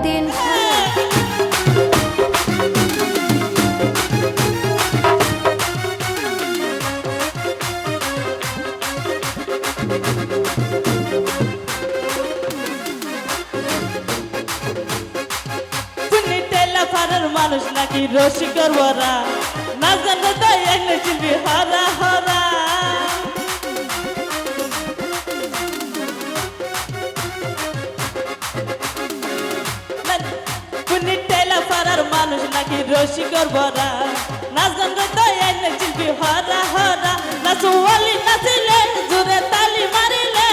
দিন মানুষ নাকি রসিকর বরা না জানো তাই এনে চিনবি হারা হারা কুনি টেলা ফারার মানুষ নাকি রসিকর বরা না জানো তাই এনে চিনবি হারা হারা নাচুয়ালি নাচিলে জোরে তালি মারিলে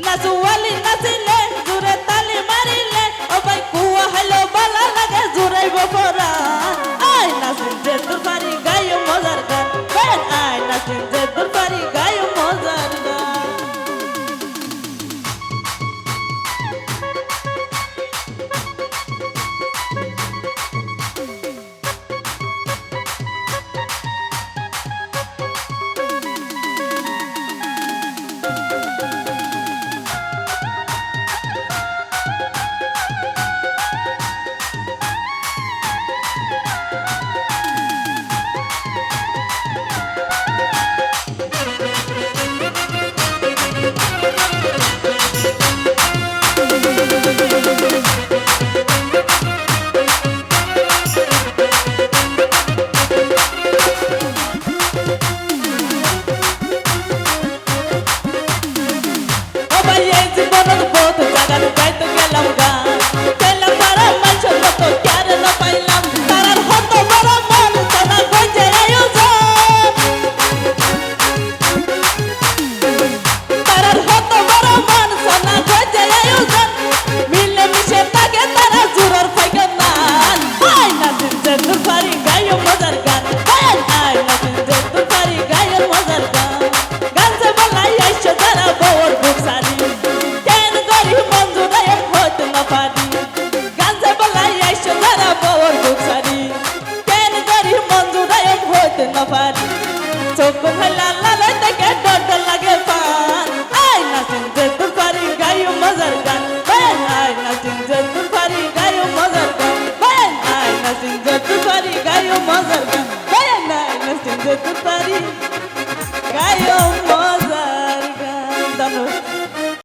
নাচুয়ালি নাচিলে জোরে তালি মারিলে ও ভাই কুয়া হলো বালা লাগে জোরাইব পরা আয় নাচিন যে তোর পারি গায় মজার গান বেন আয় নাচিন যে তোর পারি গায় মজার গান চোখ ভেলা লাল দেখে ডর লাগে পান আয় নাচিন যে তোর পারি গায় মজার গান আয় নাচিন যে তোর পারি গায় মজার গান আয় নাচিন যে তোর পারি গায় মজার গান আয় নাচিন যে তোর পারি গায়